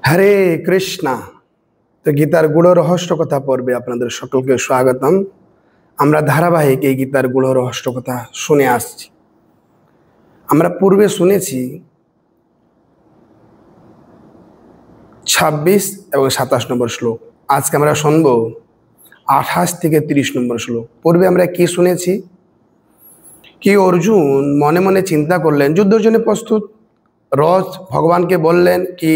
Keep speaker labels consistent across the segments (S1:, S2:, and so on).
S1: হরে কৃষ্ণা। তো গীতার গুড় রহস্য কথা পর্বে আপনাদের সকলকে স্বাগতম। আমরা ধারাবাহিক এই গীতার গুড় রহস্য কথা শুনে আসছি। আমরা পূর্বে শুনেছি 26 এবং 27 নম্বর শ্লোক। আজকে আমরা শুনব 28 থেকে 30 নম্বর শ্লোক। পূর্বে আমরা কি শুনেছি? কি অর্জুন মনে মনে চিন্তা করলেন, যুদ্ধের জন্য প্রস্তুত। রথ ভগবানকে বললেন কি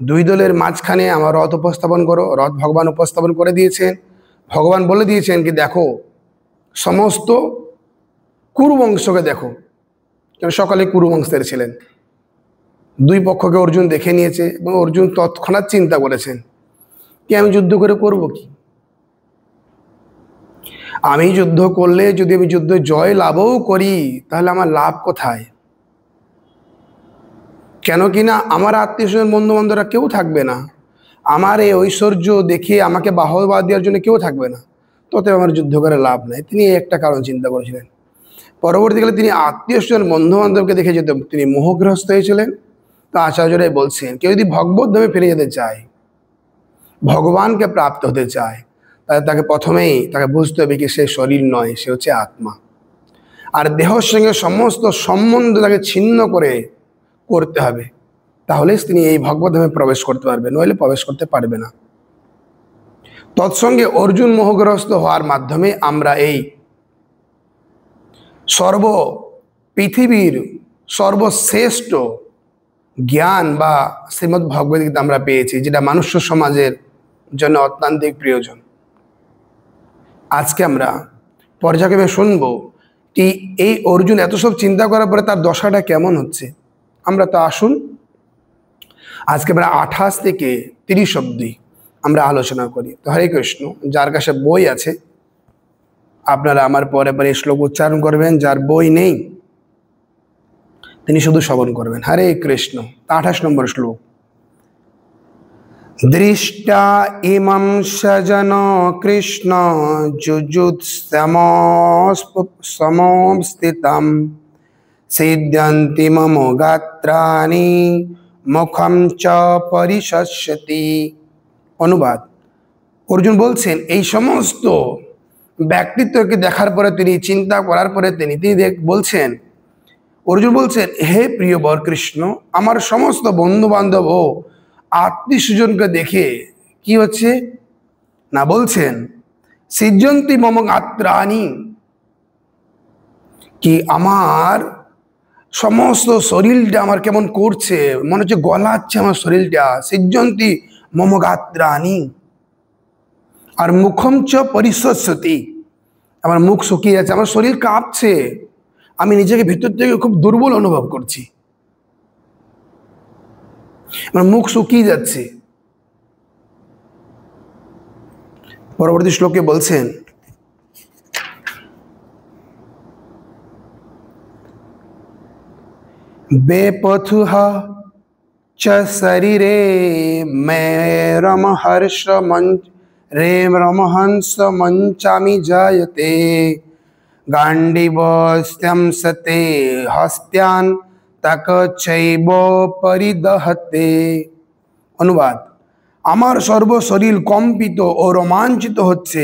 S1: দুই দলের মাঝখানে আমার রথ উপস্থাপন করো। রথ ভগবান উপস্থাপন করে দিয়েছেন। ভগবান বলে দিয়েছেন কি দেখো সমস্ত কুরুবংশকে দেখো, কারণ সকালে কুরুবংশের ছিলেন। দুই পক্ষকে অর্জুন দেখে নিয়েছে এবং অর্জুন তৎক্ষণাৎ চিন্তা করেছেন কি আমি যুদ্ধ করে করব কি? আমি যুদ্ধ করলে যদি আমি যুদ্ধ জয় লাভও করি তাহলে আমার লাভ কোথায়? কেন কিনা আমার আত্মীয় স্বজন বন্ধু বান্ধবরা কেউ থাকবে না, আমার এই ঐশ্বর্য দেখে আমাকে বাহবা দেওয়ার জন্য কেউ থাকবে না, তবে আমার যুদ্ধ করে লাভ নাই। তিনি এই একটা কারণ চিন্তা করেছিলেন। পরবর্তীকালে তিনি আত্মীয় স্বজন বন্ধু বান্ধবকে দেখে যেতে তিনি মোহগ্রস্ত হয়েছিলেন। তো আচার্যরাই বলছেন কেউ যদি ভগবত ধামে ফিরে যেতে চায়, ভগবানকে প্রাপ্ত হতে চায়, তাহলে তাকে প্রথমেই তাকে বুঝতে হবে কি সে শরীর নয়, সে হচ্ছে আত্মা। আর দেহের সঙ্গে সমস্ত সম্বন্ধ তাকে ছিন্ন করে করতে হবে, তাহলে তিনি এই ভগবদ্ধামে প্রবেশ করতে পারবে, নইলে প্রবেশ করতে পারবে না। তৎসঙ্গে অর্জুন মোহগ্রস্ত হওয়ার মাধ্যমে আমরা এই পৃথিবীর সর্বশ্রেষ্ঠ জ্ঞান বা শ্রীমদ্ ভগবদ্গীতা আমরা পেয়েছি, যেটা মানুষ সমাজের জন্য অত্যন্তিক প্রয়োজন। আজকে আমরা পর্যায়ক্রমে শুনবো কি এই অর্জুন এত সব চিন্তা করার পরে তার দশাটা কেমন হচ্ছে। আমরা তো আসুন আজকে আমরা 28 থেকে 30 অবধি আমরা আলোচনা করি। তো হরে কৃষ্ণ, যার কাছে বই আছে আপনারা আমার পরে পরে শ্লোক উচ্চারণ করবেন, যার বই নেই তিনি শুধু শ্রবণ করবেন। হরে কৃষ্ণ। 28 নম্বর শ্লোক। দৃষ্টা ইমং সজন কৃষ্ণ যুযুৎসমস্থিতম সিদ্ধ্যন্তি মম গাত্রাণি মুখম চ পরিশস্যতি। অনুবাদ: অর্জুন বলছেন এই সমস্ত ব্যক্তিত্বকে দেখার পরে তিনি চিন্তা করার পরে তিনি বলছেন, অর্জুন বলছেন হে প্রিয় বর কৃষ্ণ, আমার সমস্ত বন্ধু বান্ধব ও আত্মীয় স্বজনকে দেখে কি হচ্ছে না, বলছেন সিদ্ধন্তি মম গাত্রাণি, কি আমার সমস্ত শরীরটা আমার কেমন করছে, মনে হচ্ছে গলাচ্ছে আমার শরীরটা। সিদ্ধন্তি মম গাত্রাণি। আর মুখম চ পরিশস্যতি, আমার মুখ শুকিয়ে যাচ্ছে, আমার শরীর কাঁপছে, আমি নিজেকে ভিতর থেকে খুব দুর্বল অনুভব করছি, আমার মুখ শুকিয়ে যাচ্ছে। পরবর্তী শ্লোকে বলছেন বেপথুহ চ শরীরে মে রমহংস মঞ্চামি জায়তে গান্ডীবস্ত্যম সতে হস্ত্যান তক চৈব পরিদহতে। অনুবাদ: আমার সর্বশরীর কম্পিত ও রোমাঞ্চিত হচ্ছে,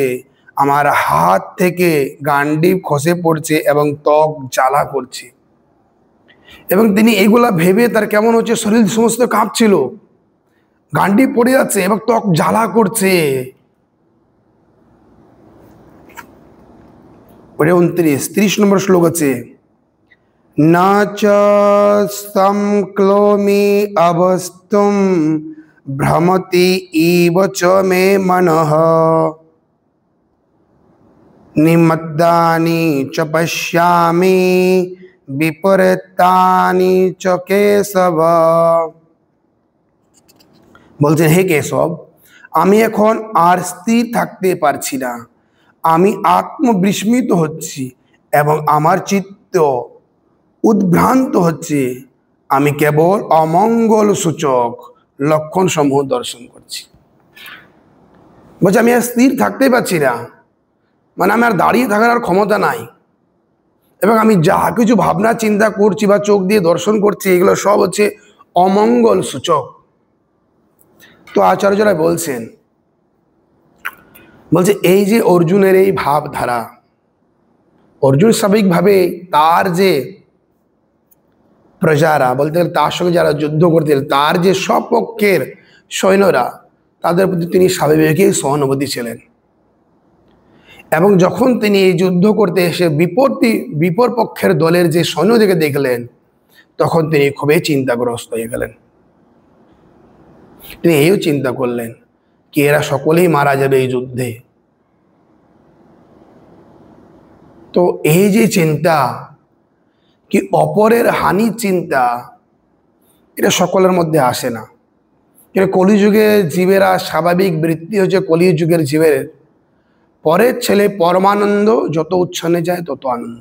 S1: আমার হাত থেকে গান্ডীব খসে পড়ছে এবং ত্বক জ্বালা করছে। এবং তিনি এগুলা ভেবে তার কেমন হচ্ছে, শরীর সমস্ত কাঁপছিল, গান্ডীব পড়ে যাচ্ছে এবং ত্বক জ্বালা করছে। 29-30 নম্বর শ্লোক আছে না চ সংক্লোমি অবস্তুম ভ্রমতি ইব চ মে মনঃ নিমদ্দানি চ পশ্যামি বিপরীতানি চ কেশব। বলছেন হে কেশব, আমি এখন আর স্থির থাকতে পারছি না, আমি আত্মবিস্মিত হচ্ছি এবং আমার চিত্ত উদ্ভ্রান্ত হচ্ছে, আমি কেবল অমঙ্গল সূচক লক্ষণ সমূহ দর্শন করছি। বলছে আমি আর স্থির থাকতে পারছি না, মানে আমি আর দাঁড়িয়ে থাকার আর ক্ষমতা নাই, এবং আমি যা কিছু ভাবনা চিন্তা করছি বা চোখ দিয়ে দর্শন করছি এগুলো সব হচ্ছে অমঙ্গল সূচক। তো আচার্যরা বলছেন, বলছে এই যে অর্জুনের এই ভাবধারা, অর্জুন স্বাভাবিকভাবে তার যে প্রজারা, বলতে গেলে তার সঙ্গে যারা যুদ্ধ করতেন, তার যে স্বপক্ষের সৈন্যরা, তাদের প্রতি তিনি স্বাভাবিকই সহানুভূতি ছিলেন। এবং যখন তিনি এই যুদ্ধ করতে এসে বিপর পক্ষের দলের যে সৈন্যদেরকে দেখলেন, তখন তিনি খুবই চিন্তাগ্রস্ত হয়ে গেলেন। তিনি এইও চিন্তা করলেন কি এরা সকলেই মারা যাবে এই যুদ্ধে। তো এই যে চিন্তা, কি অপরের হানির চিন্তা, এটা সকলের মধ্যে আসে না। কিন্তু কলিযুগে জীবেরা স্বাভাবিক বৃত্তি হচ্ছে, কলিযুগের জীবের পরের ছেলে পরমানন্দ, যত উচ্ছন্নে যায় তত আনন্দ।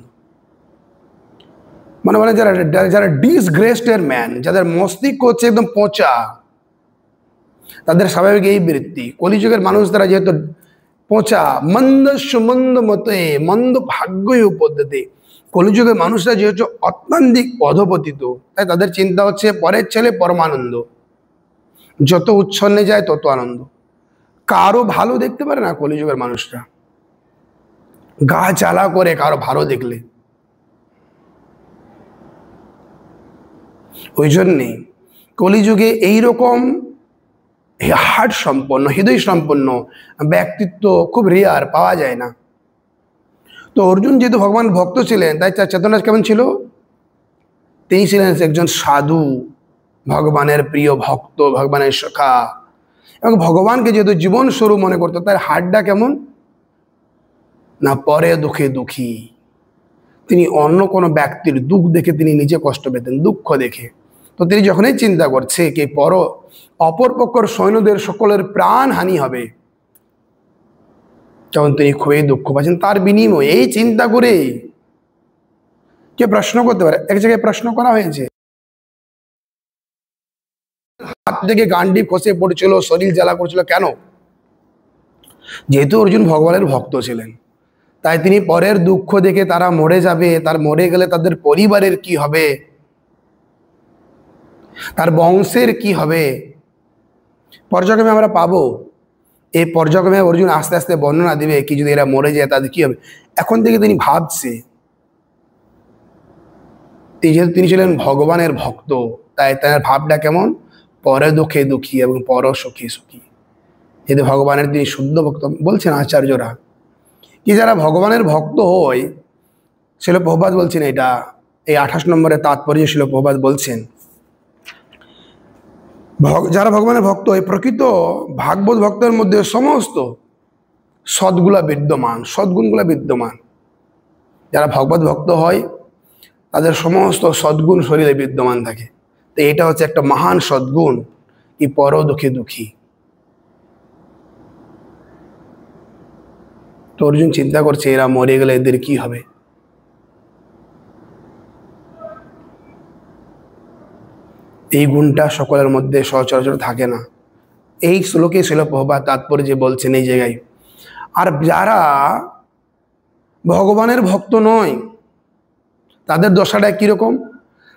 S1: মানে যারা যারা ডিসগ্রেসড ম্যান, যাদের মস্তিষ্ক হচ্ছে একদম পচা, তাদের স্বাভাবিক এই বৃত্তি। কলিযুগের মানুষ তারা যেহেতু পচা, মন্দ সুমন্দ মতে মন্দ ভাগ্যই উপদ্যতে, কলিযুগের মানুষরা যেহেতু অত্যন্তিক অধপতিত, তাই তাদের চিন্তা হচ্ছে পরের ছেলে পরমানন্দ, যত উচ্ছন্নে যায় তত আনন্দ। কারো ভালো দেখতে পারে না কলিযুগের মানুষরা, গা জ্বালা করে কারো ভালো দেখলে। ওই জন্যে কলিযুগে এইরকম হার্ট সম্পন্ন, হৃদয় সম্পন্ন ব্যক্তিত্ব খুব রেয়ার, পাওয়া যায় না। তো অর্জুন যেহেতু ভগবান ভক্ত ছিলেন, তাই তার চেতনা কেমন ছিল? তিনি ছিলেন একজন সাধু, ভগবানের প্রিয় ভক্ত, ভগবানের সখা, এবং ভগবানকে যেহেতু জীবন স্বরূপ মনে করতো, তার হার্টটা কেমন না, পরে দুঃখে দুঃখী। তিনি অন্য কোনো ব্যক্তির দুঃখ দেখে তিনি নিজে কষ্ট পেতেন, দুঃখ দেখে। তো তিনি যখনই চিন্তা করছে কি অপরপক্ষের সৈন্যদের সকলের প্রাণ হানি হবে, তখন তিনি খুবই দুঃখ পাচ্ছেন। তার বিনিময়ে এই চিন্তা করে কে প্রশ্ন করতে পারে, এক জায়গায় প্রশ্ন করা হয়েছে, হাত থেকে গান্ডি খসে পড়ছিল, শরীর জ্বালা করছিল, কেন? যেহেতু অর্জুন ভগবানের ভক্ত ছিলেন, তাই তিনি পরের দুঃখ দেখে তারা মরে যাবে, তার মরে গেলে তাদের পরিবারের কি হবে, তার বংশের কি হবে, পর্যায়ক্রমে আমরা পাবো। এই পর্যায়ক্রমে অর্জুন আস্তে আস্তে বর্ণনা দিবে কি যদি এরা মরে যায় তাদের কি হবে। এখন থেকে তিনি ভাবছে, যেহেতু তিনি ছিলেন ভগবানের ভক্ত, তাই তার ভাবটা কেমন, পরে দুঃখে দুঃখী এবং পর সুখী সুখী। যেহেতু ভগবানের তিনি শুদ্ধ ভক্ত, বলছেন আচার্যরা কি যারা ভগবানের ভক্ত হয়, শিল প্রভুপাদ বলছেন এটা, এই 28 নম্বরের তাৎপর্য শিল প্রভুপাদ বলছেন, যারা ভগবানের ভক্ত হয়, প্রকৃত ভাগবত ভক্তের মধ্যে সমস্ত সদ্গুলা বিদ্যমান, সদ্গুণগুলা বিদ্যমান। যারা ভগবত ভক্ত হয় তাদের সমস্ত সদ্গুণ শরীরে বিদ্যমান থাকে। তো এটা হচ্ছে একটা মহান সদ্গুণ, কি পর দুঃখে দুঃখী। তো অর্জুন চিন্তা করছে এরা মরে গেলে এদের কি হবে। এই গুণটা সকলের মধ্যে সচরাচর থাকে না। এই শ্লোকে শিল প্রভুপাদ তাৎপর্য বলছেন এই জায়গায়। আর যারা ভগবানের ভক্ত নয়, তাদের দশাটা কিরকম,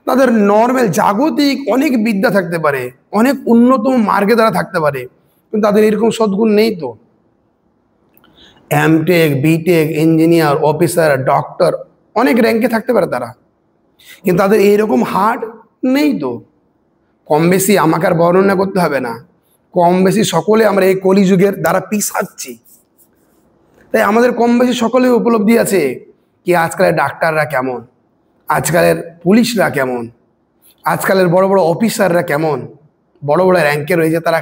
S1: তাদের নর্মাল জাগতিক অনেক বিদ্যা থাকতে পারে, অনেক উন্নত মার্গে তারা থাকতে পারে, কিন্তু তাদের এরকম সদ্গুণ নেই। তো MTech, BTech, engineer, officer, doctor, অনেক র্যাঙ্কে থাকতে পারে তারা, কিন্তু তাদের এইরকম হার্ট নেই। তো কম বেশি আমাকে আর বর্ণনা করতে হবে না, কম বেশি সকলে আমরা এই কলিযুগের দ্বারা পিছাচ্ছি। তাই আমাদের কম বেশি সকলে উপলব্ধি আছে কি আজকালের ডাক্তাররা কেমন, আজকালের পুলিশরা কেমন, আজকালের বড় বড় অফিসাররা কেমন, বড় বড় র্যাঙ্কে রয়েছে, তারা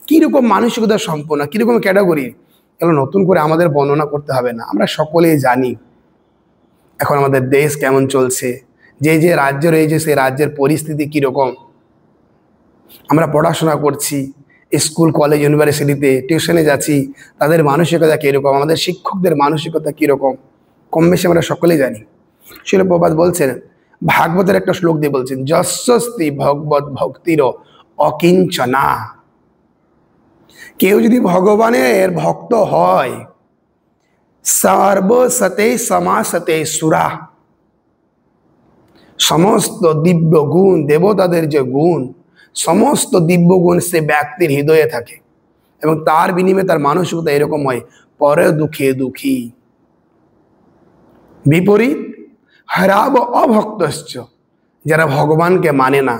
S1: কীরকম মানসিকতা সম্পন্ন, কীরকম ক্যাটাগরি, এগুলো নতুন করে আমাদের বর্ণনা করতে হবে না। আমরা সকলেই জানি এখন আমাদের দেশ কেমন চলছে, যে যে রাজ্য রয়েছে সেই রাজ্যের পরিস্থিতি কীরকম। আমরা পড়াশোনা করছি, স্কুল কলেজ ইউনিভার্সিটিতে টিউশনে যাচ্ছি, তাদের মানসিকতা কীরকম, আমাদের শিক্ষকদের মানসিকতা কীরকম, কম বেশি আমরা সকলেই জানি। শিল প্রভুপাদ বলছেন, ভাগবতের একটা শ্লোক দিয়ে বলছেন, যস্যস্তি ভগবত ভক্তির অকিঞ্চনা। কেউ যদি ভগবানের ভক্ত হয়, সর্বসতে সমাসতে সুরা, সমস্ত দিব্য গুণ, দেবতাদের যে গুণ, সমস্ত দিব্যগুণ সে ব্যক্তির হৃদয়ে থাকে এবং তার বিনিময়ে তার মানসিকতা এরকম হয়, পরে দুঃখে দুঃখী। বিপরীত হরাব অভক্তশ্চ, যারা ভগবানকে মানে না,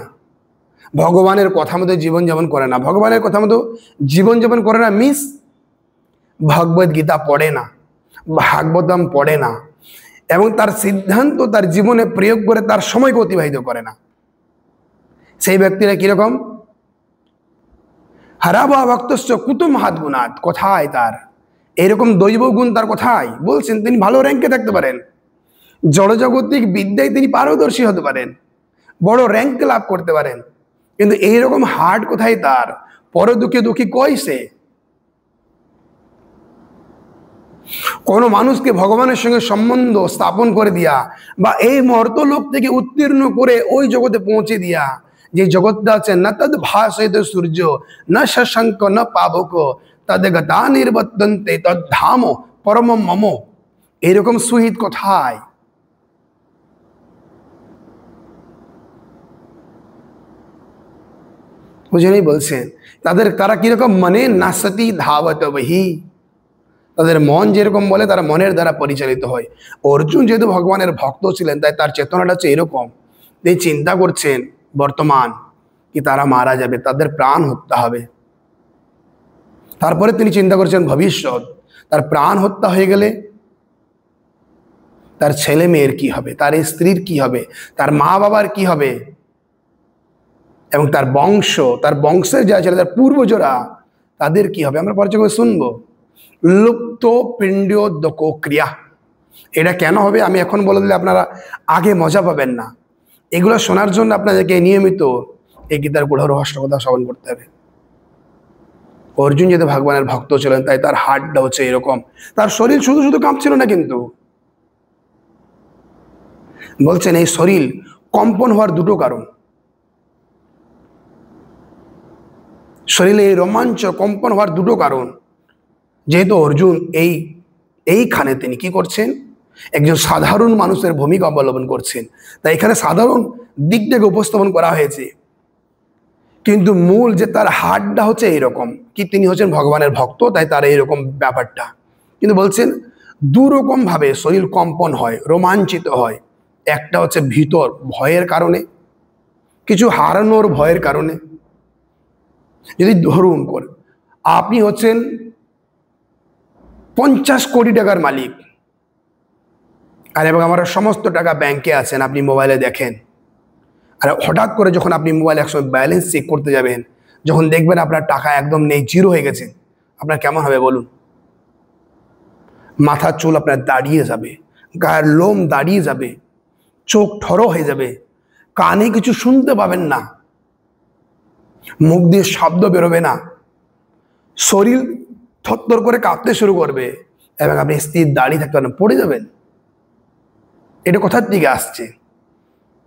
S1: ভগবানের কথা মতো জীবনযাপন করে না, ভগবানের কথা মতো জীবনযাপন করে না মিস ভগবদ গীতা পড়ে না, ভাগবতম পড়ে না এবং তার সিদ্ধান্ত তার জীবনে প্রয়োগ করে তার সময়কে অতিবাহিত করে না। সেই ব্যক্তিরা কিরকম? হারাবা ভক্তশ্চ কুতুম হাত গুণাত, কোথায় তার এরকম দৈব গুণ, তার কোথায়? বলছেন তিনি ভালো র্যাঙ্কে থাকতে পারেন, জড়জাগতিক বিদ্যায় তিনি পারদর্শী হতে পারেন, বড় র্যাঙ্ক লাভ করতে পারেন, কিন্তু এইরকম হার্ট কোথায় তার? পর দুঃখে দুঃখী কয় সে? কোনো মানুষকে ভগবানের সঙ্গে সম্বন্ধ স্থাপন করে দিয়া বা এই মর্তলোক থেকে উত্তীর্ণ করে ওই জগতে পৌঁছে দিয়া, যে জগৎটা আছে না তদ ভাসিত সূর্য না শশাঙ্ক না পাবক তদ গতা নির্বর্তন্তে তদ ধাম পরম মম, এরকম সুহিত কোথায়? বুঝলেই বলছেন তারা কিরকম? মনে নাসতি ধাবত বহি, তাদের মন যেরকম বলে তারা মনের দ্বারা পরিচালিত হয়। অর্জুন যেহেতু ভগবানের ভক্ত ছিলেন, তাই তার চেতনাটা হচ্ছে এরকম, তিনি চিন্তা করছেন বর্তমান কি তারা মারা যাবে, তাদের প্রাণ হত্যা হবে। তারপরে তিনি চিন্তা করছেন ভবিষ্যৎ, তার প্রাণ হত্যা হয়ে গেলে তার ছেলে মেয়ের কি হবে, তার স্ত্রীর কি হবে, তার মা বাবার কি হবে, এবং তার বংশ, তার বংশের যারা ছিল তার পূর্বজরা, তাদের কি হবে। আমরা পর্যায়ে শুনবো লুপ্ত পিণ্ডোদক ক্রিয়া। এটা কেন হবে আমি এখন বলে দিলে আপনারা আগে মজা পাবেন না। এগুলো শোনার জন্য আপনাদেরকে নিয়মিত এই গীতার গূঢ় রহস্য কথা শ্রবণ করতে হবে। অর্জুন যেহেতু ভগবানের ভক্ত ছিলেন, তাই তার হার্টটা হচ্ছে এরকম। তার শরীর শুধু শুধু কাঁপছিল না, কিন্তু বলছেন এই শরীর কম্পন হওয়ার দুটো কারণ। শরীরে এই রোমাঞ্চ কম্পন হওয়ার দুটো কারণ। যেহেতু অর্জুন এইখানে তিনি কি করছেন? একজন সাধারণ মানুষের ভূমিকা অবলম্বন করছেন, তাই এখানে সাধারণ দিকটাকে উপস্থাপন করা হয়েছে, কিন্তু মূল যে তার হার্টটা হচ্ছে এইরকম, কি তিনি হচ্ছেন ভগবানের ভক্ত, তাই তার এইরকম ব্যাপারটা। কিন্তু বলছেন দুরকম ভাবে শরীর কম্পন হয়, রোমাঞ্চিত হয়। একটা হচ্ছে ভিতর ভয়ের কারণে, কিছু হারানোর ভয়ের কারণে। যদি ধরুন করে আপনি হচ্ছেন 50 কোটি টাকার মালিক, আর এবং আমার সমস্ত টাকা ব্যাংকে আছেন, আপনি মোবাইলে দেখেন, আর হঠাৎ করে যখন আপনি মোবাইলে একসময় ব্যালেন্স চেক করতে যাবেন, যখন দেখবেন আপনার টাকা একদম নেই, জিরো হয়ে গেছে, আপনার কেমন হবে বলুন? মাথার চুল আপনার দাঁড়িয়ে যাবে, গায়ের লোম দাঁড়িয়ে যাবে, চোখ ঠরো হয়ে যাবে, কানে কিছু শুনতে পাবেন না, মুখ দিয়ে শব্দ বেরোবে না, শরীর থরথর করে কাঁপতে শুরু করবে এবং আপনি স্থির দাঁড়িয়ে থাকতে পারেন, পড়ে যাবেন। এটা কোথার দিকে আসছে?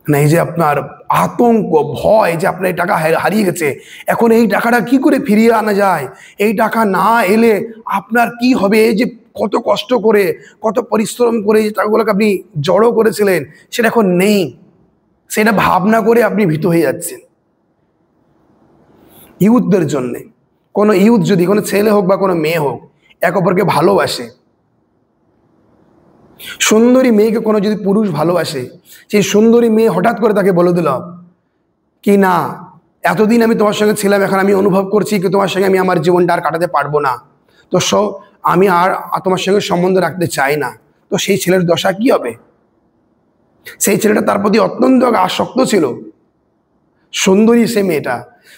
S1: না এই যে আপনার আতঙ্ক, ভয় যে আপনার এই টাকা হারিয়ে গেছে, এখন এই টাকাটা কি করে ফিরিয়ে আনা যায়, এই টাকা না এলে আপনার কি হবে, এই যে কত কষ্ট করে কত পরিশ্রম করে এই টাকাগুলোকে আপনি জড়ো করেছিলেন সেটা এখন নেই, সেটা ভাবনা করে আপনি ভীত হয়ে যাচ্ছেন। ইউথদের জন্যে, কোনো ইউথ যদি কোনো ছেলে হোক বা কোনো মেয়ে হোক এক অপরকে ভালোবাসে, সুন্দরী মেয়েকে কোনো যদি পুরুষ ভালোবাসে, সেই সুন্দরী মেয়ে হঠাৎ করে তাকে বলে দিল কি না এতদিন আমি তোমার সঙ্গে ছিলাম, এখন আমি অনুভব করছি কি তোমার সঙ্গে আমি আমার জীবনটা আর কাটাতে পারবো না, তো আমি আর তোমার সঙ্গে সম্বন্ধ রাখতে চাই না, তো সেই ছেলের দশা কি হবে? সেই ছেলেটা তার প্রতি অত্যন্ত আসক্ত ছিল, সুন্দরী সে মেয়েটা,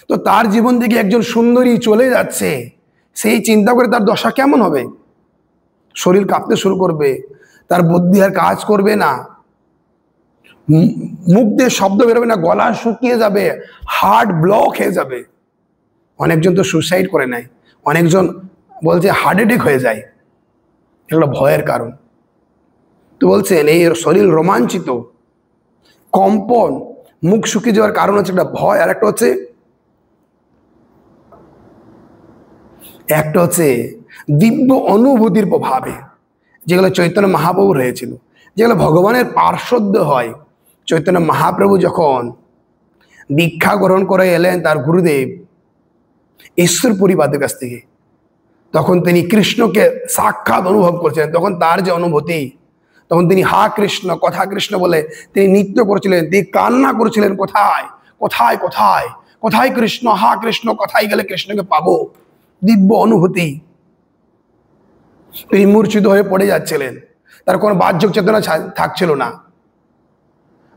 S1: তো তার জীবন থেকে একজন সুন্দরী চলে যাচ্ছে, সেই চিন্তা করে তার দশা কেমন হবে? শরীর কাঁপতে শুরু করবে, তার বুদ্ধি আর কাজ করবে না, মুখ দিয়ে শব্দ বেরোবে না, গলা শুকিয়ে যাবে, হার্ট ব্লক হয়ে যাবে। অনেকজন তো সুসাইড করে নেয়, অনেকজন বলছে হার্ট অ্যাটাক হয়ে যায়, এগুলো ভয়ের কারণ। তো বলছেন এই শরীর রোমাঞ্চিত, কম্পন, মুখ শুকিয়ে যাওয়ার কারণ হচ্ছে একটা ভয়, আর একটা হচ্ছে দিব্য অনুভূতির প্রভাবে, যেগুলো চৈতন্য মহাপ্রভু হয়েছিল, যেগুলো ভগবানের পার্শ্বদ্য হয়। চৈতন্য মহাপ্রভু যখন দীক্ষা গ্রহণ করে এলেন তার গুরুদেব ঈশ্বরপুরীবাদের কাছ থেকে, তখন তিনি কৃষ্ণকে সাক্ষাৎ অনুভব করছিলেন। তখন তার যে অনুভূতি, তখন তিনি হা কৃষ্ণ কথা কৃষ্ণ বলে তিনি নৃত্য করছিলেন, তিনি কান্না করছিলেন, কোথায় কোথায় কোথায় কোথায় কৃষ্ণ, হা কৃষ্ণ, কোথায় গেলে কৃষ্ণকে পাবো। দিব্য অনুভূতি। তিনি মূর্ছিত হয়ে পড়ে যাচ্ছিলেন, তার কোনো বাহ্যিক চেতনা থাকছিল না।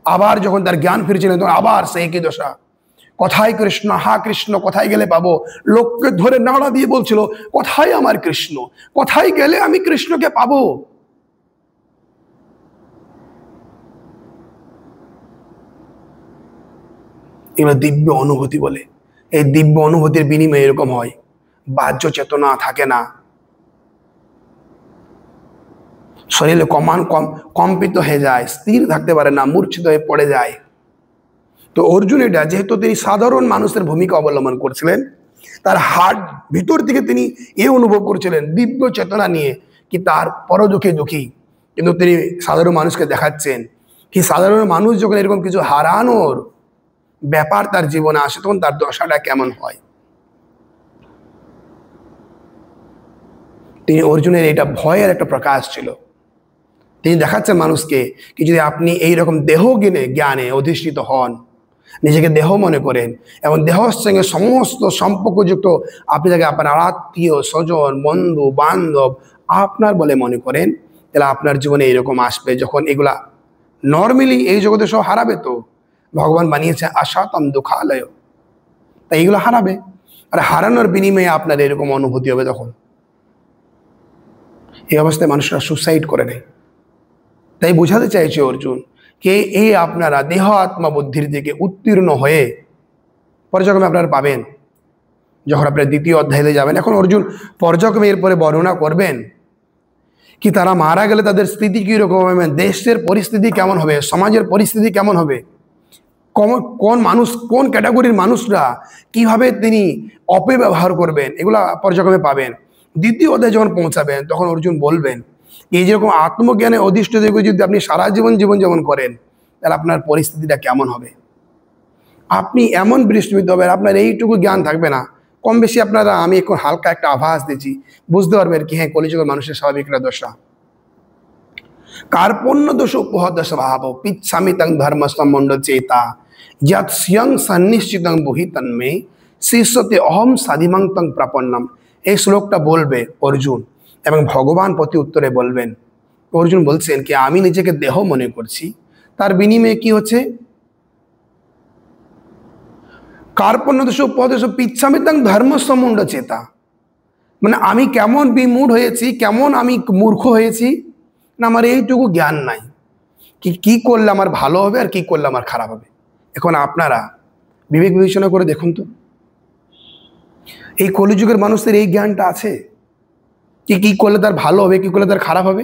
S1: আবার যখন তার জ্ঞান ফিরছিলেন তখন আবার সেই একই দশা, কোথায় কৃষ্ণ, হা কৃষ্ণ, কোথায় গেলে পাবো। লোককে ধরে নাড়া দিয়ে বলছিল, কোথায় আমার কৃষ্ণ, কোথায় গেলে আমি কৃষ্ণকে পাবো। এগুলো দিব্য অনুভূতি বলে। এই দিব্য অনুভূতির বিনিময়ে এরকম হয়, বাহ্য চেতনা থাকে না, শরীরে কম্পিত হয়ে যায়, স্থির থাকতে পারে না, মূর্ছিত হয়ে পড়ে যায়। তো অর্জুন এটা যেহেতু তিনি সাধারণ মানুষের ভূমিকা অবলম্বন করছিলেন, তার হার্ট ভিতর থেকে তিনি এ অনুভব করছিলেন দিব্য চেতনা নিয়ে কি তার পরদুঃখে দুঃখী, কিন্তু তিনি সাধারণ মানুষকে দেখাচ্ছেন কি সাধারণ মানুষ যখন এরকম কিছু হারানোর ব্যাপার তার জীবনে আসে তখন তার দশাটা কেমন হয়। তিনি অর্জুনের এটা ভয়ের একটা প্রকাশ ছিল। তিনি দেখাচ্ছেন মানুষকে কি যদি আপনি এইরকম দেহ জ্ঞানে অধিষ্ঠিত হন, নিজেকে দেহ মনে করেন এবং দেহর সঙ্গে সমস্ত সম্পর্কযুক্ত আপনি যাকে আপনার আত্মীয় স্বজন বন্ধু বান্ধব আপনার বলে মনে করেন, তাহলে আপনার জীবনে এইরকম আসবে যখন এগুলা নর্মালি এই জগতে সব হারাবে। তো ভগবান বানিয়েছে আশাতম দুঃখালয়, তাই এগুলো হারাবে। আর হারানোর বিনিময়ে আপনার এরকম অনুভূতি হবে। তখন এই অবস্থায় মানুষরা সুসাইড করে নেয়। তাই বোঝাতে চাইছে অর্জুন কে এই আপনারা দেহ আত্মা বুদ্ধির দিকে উত্তীর্ণ হয়ে পর্যায়ক্রমে আপনারা পাবেন যখন আপনারা দ্বিতীয় অধ্যায়ে যাবেন। এখন অর্জুন পর্যায়ক্রমে এরপরে বর্ণনা করবেন কি তারা মারা গেলে তাদের স্থিতি কীরকম হবে, দেশের পরিস্থিতি কেমন হবে, সমাজের পরিস্থিতি কেমন হবে, কোন মানুষ কোন ক্যাটাগরির মানুষরা কিভাবে তিনি অপব্যবহার করবেন, এগুলা পর্যায়ক্রমে পাবেন। দ্বিতীয় অধ্যায়ে যখন পৌঁছাবেন তখন অর্জুন বলবেন এই যেরকম আত্মজ্ঞানে অধিষ্ঠিত যদি আপনি সারা জীবনযাপন করেন তাহলে আপনার পরিস্থিতিটা কেমন হবে। আপনি এমন বৃষ্টিবিদ্ধ হবেন আপনার এইটুকু জ্ঞান থাকবে না, কম বেশি আপনারা আমি এখন হালকা একটা আভাস দিচ্ছি, বুঝতে পারবেন কি হ্যাঁ কলিযুগের মানুষের স্বাভাবিক একটা দশা। কার্পণ্য দোষ উপহত স্বভাব পিচ্ছামি তং ধর্ম সম্বন্ধ চেতা যৎ স্বয়ং সন্নিশ্চিতং বহি তন্মে শিষ্যতে অহম সাধিমাং তং প্রাপন্নম। এই শ্লোকটা বলবে অর্জুন এবং ভগবান প্রতি উত্তরে বলবেন। অর্জুন বলছেন কি আমি নিজেকে দেহ মনে করছি, তার বিনিময়ে কি হচ্ছে কার্পণ্য দোষ উপদেশ পিচ্ছামি তং ধর্ম সম্বন্ধ চেতা, মানে আমি কেমন বিমূঢ় হয়েছি, কেমন আমি মূর্খ হয়েছি না আমার এইটুকু জ্ঞান নাই কি করলে আমার ভালো হবে আর কি করলে আমার খারাপ হবে। এখন আপনারা বিবেক বিবেচনা করে দেখুন তো এই কলিযুগের মানুষের এই জ্ঞানটা আছে কি করলে তার ভালো হবে, কি করলে তার খারাপ হবে,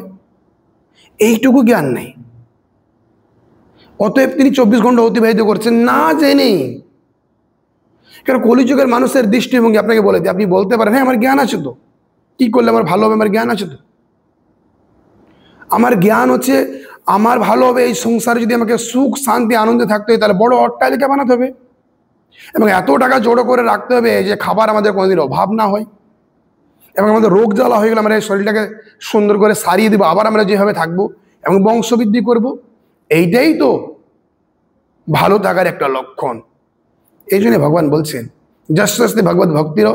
S1: এইটুকু জ্ঞান নেই। অতএব তিনি 24 ঘন্টা অতিবাহিত করছেন না জেনে। কারণ কলিযুগের মানুষের দৃষ্টিভঙ্গি আপনাকে বলে দিই, আপনি বলতে পারেন হ্যাঁ আমার জ্ঞান আছে তো, কি করলে আমার ভালো হবে, আমার জ্ঞান আছে তো, আমার জ্ঞান হচ্ছে আমার ভালো হবে এই সংসারে যদি আমাকে সুখ শান্তি আনন্দে থাকতে হয় তাহলে বড় অট্টালিকা বানাতে হবে এবং এত টাকা জড়ো করে রাখতে হবে যে খাবার আমাদের কোনোদিন অভাব না হয় এবং আমাদের রোগ জ্বালা হয়ে গেলে আমরা এই শরীরটাকে সুন্দর করে সারিয়ে দেবো, আবার আমরা যেভাবে থাকবো এবং বংশবৃদ্ধি করব। এইটাই তো ভালো থাকার একটা লক্ষণ। এই জন্য ভগবান বলছেন যস্যস্তে ভগবত ভক্তির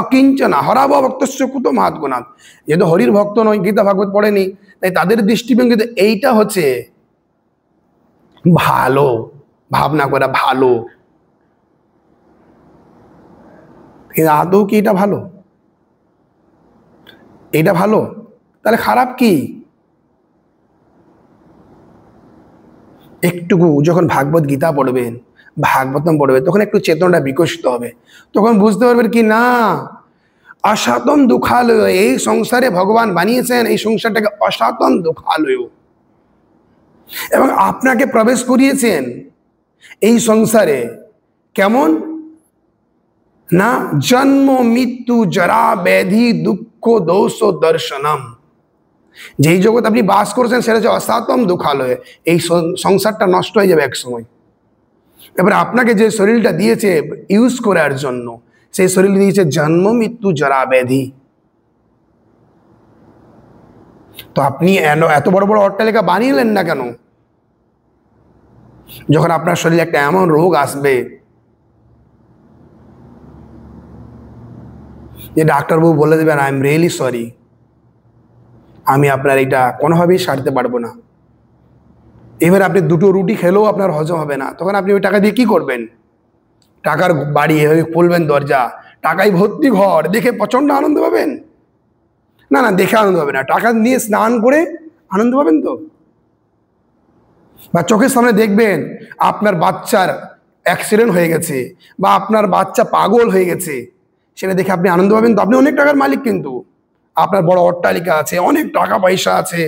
S1: অকিঞ্চনা হরাব ভক্তস্য কুত মহাৎগুণাৎ। যেহেতু হরির ভক্ত নয়, গীতা ভাগবত পড়েনি, তাই তাদের দৃষ্টিভঙ্গিতে এইটা হচ্ছে ভালো, ভাবনা করা ভালো, কিন্তু আদৌ কি এটা ভালো? এটা ভালো তাহলে খারাপ কি? একটুকু যখন ভাগবত গীতা পড়বেন ভাগবতম পড়বেন তখন একটু চেতনাটা বিকশিত হবে, তখন বুঝতে পারবেন কি না অসাতন দুঃখালয় এই সংসারে ভগবান বানিয়েছেন, এই সংসারটাকে অসাতন দুঃখালয় এবং আপনাকে প্রবেশ করিয়েছেন এই সংসারে কেমন না জন্ম মৃত্যু জরা ব্যাধি দুঃখ দোষ দর্শনম। যেই জগৎ আপনি বাস করছেন সেটা হচ্ছে অসাতম দুঃখালয়, এই সংসারটা নষ্ট হয়ে যাবে এক সময়। এবার আপনাকে যে শরীরটা দিয়েছে ইউজ করার জন্য, সেই শরীর দিয়েছে জন্ম মৃত্যু জরা ব্যাধি। তো আপনি এত বড় বড় অট্টালিকা বানিয়েলেন না কেন, যখন আপনার শরীরে একটা এমন রোগ আসবে যে ডাক্তারবাবু বলে দেবেন, আই এম রিয়েলি সরি, আমি আপনার এটা কোনোভাবেই সারতে পারবো না। এবার আপনি দুটো রুটি খেলেও আপনার হজম হবে না, তখন আপনি ওই টাকা দিয়ে কি করবেন? টাকার বাড়ি এভাবে খুলবেন দরজা, টাকায় ভর্তি ঘর, দেখে প্রচন্ড আনন্দ পাবেন? না না, দেখে আনন্দ হবে না, টাকা নিয়ে স্নান করে আনন্দ পাবেন তো। বা চোখের সামনে দেখবেন আপনার বাচ্চার অ্যাক্সিডেন্ট হয়ে গেছে বা আপনার বাচ্চা পাগল হয়ে গেছে, সেটা দেখে আপনি আনন্দ পাবেন তো। আপনি অনেক টাকার মালিক, কিন্তু আপনার বড় অট্টালিকা আছে, অনেক টাকা পয়সা আছে,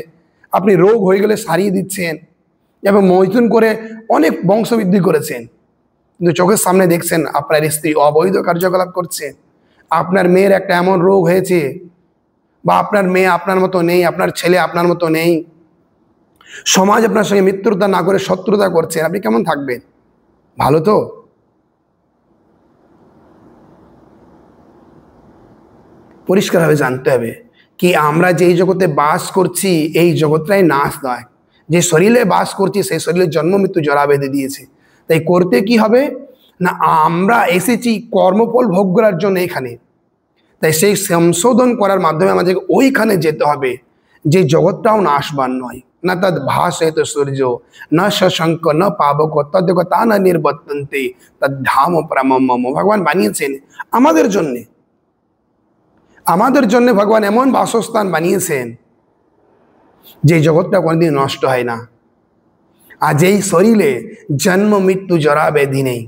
S1: আপনি রোগ হয়ে গেলে সারিয়ে দিচ্ছেন এবং মৈথুন করে অনেক বংশবৃদ্ধি করেছেন, কিন্তু চোখের সামনে দেখছেন আপনার স্ত্রী অবৈধ কার্যকলাপ করছে, আপনার মেয়ের একটা এমন রোগ হয়েছে, বা আপনার মেয়ে আপনার মতো নেই, আপনার ছেলে আপনার মতো নেই, সমাজ আপনার সঙ্গে মিত্রতা না করে শত্রুতা করছে, আপনি কেমন থাকবেন? ভালো তো? পরিষ্কারভাবে জানতে হবে কি আমরা যেই জগতে বাস করছি এই জগৎটাই নাশ নয়। যে শরীরে বাস করছি সেই শরীরে জন্ম মৃত্যু জরা বেঁধে দিয়েছে। তাই করতে কি হবে না, আমরা এসেছি কর্মফল ভোগ করার জন্য এখানে, তাই সেই সংশোধন করার মাধ্যমে আমাদেরকে ওইখানে যেতে হবে যে জগৎটাও নাশবান নয়। না তদ ভাসেত সূর্য না শশঙ্ক না পাবক তদ্গতা না নির্বর্তন্তে তদ ধাম পরমম মম। ভগবান বানিয়েছেন আমাদের জন্যে, আমাদের জন্য ভগবান এমন বাসস্থান বানিয়েছেন যে জগৎটা কোনোদিন নষ্ট হয় না। আর যেই শরীরে জন্ম মৃত্যু জরা ব্যাধি নেই,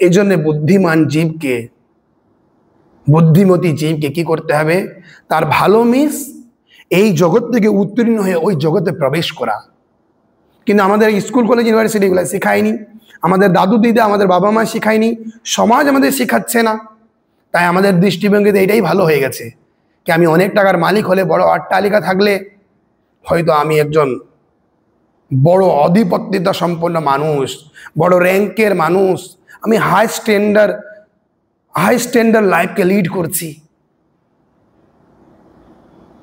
S1: এই জন্য বুদ্ধিমান জীবকে, বুদ্ধিমতী জীবকে কি করতে হবে, তার ভালো মিস এই জগৎ থেকে উত্তীর্ণ হয়ে ওই জগতে প্রবেশ করা। কিন্তু আমাদের স্কুল কলেজ ইউনিভার্সিটি এগুলো শেখায়নি, আমাদের দাদু দিদা আমাদের বাবা মা শেখায়নি, সমাজ আমাদের শেখাচ্ছে না। তাই আমাদের দৃষ্টিভঙ্গিতে এটাই ভালো হয়ে গেছে কি আমি অনেক টাকার মালিক হলে, বড় অট্টালিকা থাকলে হয়তো আমি একজন বড় আধিপত্যতা সম্পন্ন মানুষ, বড় র্যাঙ্কের মানুষ, আমি হাই স্ট্যান্ডার্ড লাইফকে লিড করছি।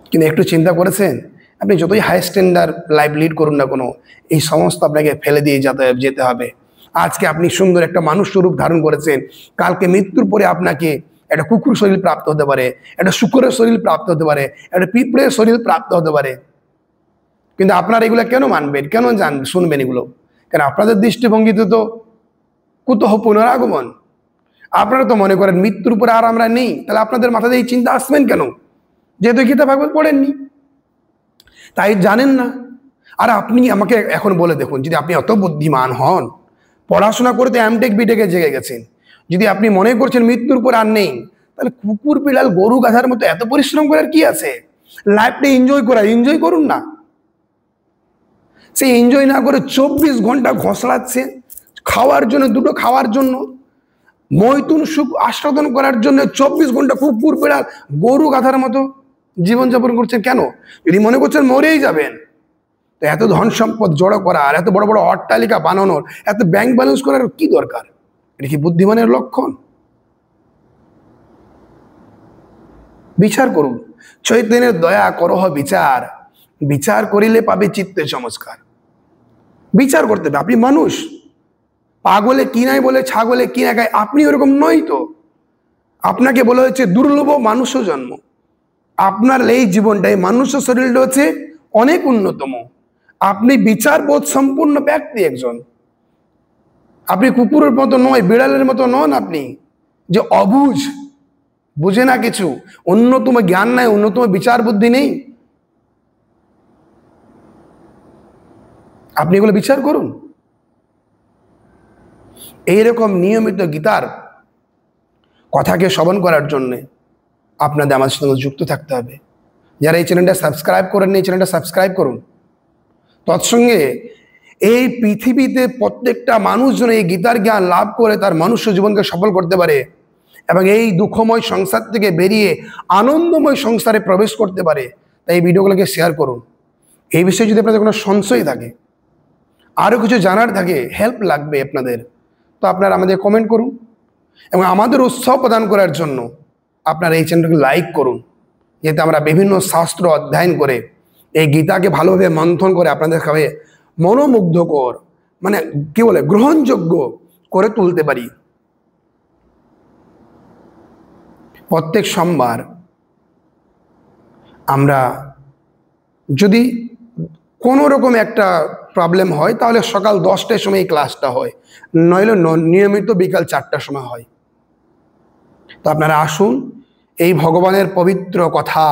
S1: কিন্তু একটু চিন্তা করেছেন, আপনি যতই হাই স্ট্যান্ডার্ড লাইফ লিড করুন না কোনো, এই সমস্ত আপনাকে ফেলে দিয়ে যেতে হবে। আজকে আপনি সুন্দর একটা মানুষ রূপ ধারণ করেছেন, কালকে মৃত্যুর পরে আপনাকে একটা কুকুর শরীর প্রাপ্ত হতে পারে, একটা শুকরের শরীর প্রাপ্ত হতে পারে, একটা পিঁপড়ের শরীর প্রাপ্ত হতে পারে। কিন্তু আপনারা এগুলো কেন মানবেন, কেন শুনবেন এগুলো? কেন আপনাদের দৃষ্টিভঙ্গিতে তো কুতহ পুনরাগমন। আপনারা তো মনে করেন মৃত্যুর উপরে আর আমরা নেই, তাহলে আপনাদের মাথাতে এই চিন্তা আসবেন কেন? যেহেতু গীতা ভাগবত পড়েননি, তাই জানেন না। আর আপনি আমাকে এখন বলে দেখুন, যদি আপনি অত বুদ্ধিমান হন, পড়াশোনা করতে এমটেক বিটেকে জেগে গেছেন, যদি আপনি মনে করছেন মৃত্যুর পর আর নেই, তাহলে কুকুর বিড়াল গরু গাধার মতো এত পরিশ্রম করার কি আছে? লাইফটা এনজয় করুন না। সেই এনজয় না করে 24 ঘন্টা ঘষলাচ্ছে খাওয়ার জন্য, দুটো খাওয়ার জন্য, মৈথুন সুখ আস্বাদন করার জন্য 24 ঘন্টা কুকুর বিড়াল গরু গাধার মতো জীবনযাপন করছেন কেন? যদি মনে করছেন মরেই যাবেন, তো এত ধন সম্পদ জড়ো করা আর এত বড় বড় অট্টালিকা বানানোর, এত ব্যাংক ব্যালেন্স করার কি দরকার? এটা কি বুদ্ধিমানের লক্ষণ? বিচার করুন, চৈতন্যের দয়া করহ বিচার, বিচার করিলে পাবে চিত্তে চমৎকার। বিচার করতে হবে। আপনি মানুষ, পাগলে কি নাই বলে ছাগলে কি না খায়, আপনি ওরকম নয় তো। আপনাকে বলা হয়েছে দুর্লভ মানুষ জন্ম। আপনার এই জীবনটাই, মানুষের শরীরটা হচ্ছে অনেক অন্যতম। আপনি বিচারবোধ সম্পূর্ণ ব্যক্তি একজন। আপনি কুকুরের মতো নয়, বিড়ালের মতো নন আপনি, যে অবুঝ, বুঝে না কিছু, অন্যতম জ্ঞান নাই, অন্যতম বিচার বুদ্ধি নেই। আপনি এগুলো বিচার করুন। এইরকম নিয়মিত গীতার কথাকে শ্রবণ করার জন্য আপনাদের আমার সঙ্গে যুক্ত থাকতে হবে। যারা এই চ্যানেলটা সাবস্ক্রাইব করেন, এই চ্যানেলটা সাবস্ক্রাইব করুন। তৎসঙ্গে এই পৃথিবীতে প্রত্যেকটা মানুষ যেন এই গীতার জ্ঞান লাভ করে তার মনুষ্য জীবনকে সফল করতে পারে এবং এই দুঃখময় সংসার থেকে বেরিয়ে আনন্দময় সংসারে প্রবেশ করতে পারে। তাই এই ভিডিওগুলোকে শেয়ার করুন। এই বিষয়ে যদি আপনাদের কোনো সংশয় থাকে, আরও কিছু জানার থাকে, হেল্প লাগবে আপনাদের, তো আপনারা আমাদের কমেন্ট করুন এবং আমাদের উৎসাহ প্রদান করার জন্য আপনারা এই চ্যানেলকে লাইক করুন, যাতে আমরা বিভিন্ন শাস্ত্র অধ্যয়ন করে এই গীতাকে ভালোভাবে মন্থন করে আপনাদের কাছে মনোমুগ্ধকর মানে কি বলে গ্রহণযোগ্য করে তুলতে পারি। প্রত্যেক সোমবার আমরা যদি কোনো রকম একটা প্রবলেম হয় তাহলে সকাল 10টার সময় এই ক্লাসটা হয়, নইলে নিয়মিত বিকাল 4টার সময় হয়। তো আপনারা আসুন, এই ভগবানের পবিত্র কথা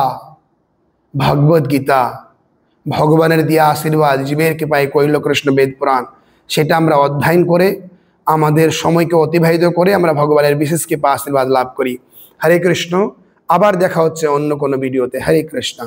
S1: ভগবদ গীতা, ভগবানের দিয়া আশীর্বাদ, জীবের কৃপায় কইল কৃষ্ণ বেদ পুরাণ, সেটা আমরা অধ্যয়ন করে আমাদের সময়কে অতিবাহিত করে আমরা ভগবানের বিশেষ কৃপা আশীর্বাদ লাভ করি। হরে কৃষ্ণ। আবার দেখা হচ্ছে অন্য কোনো ভিডিওতে। হরে কৃষ্ণ।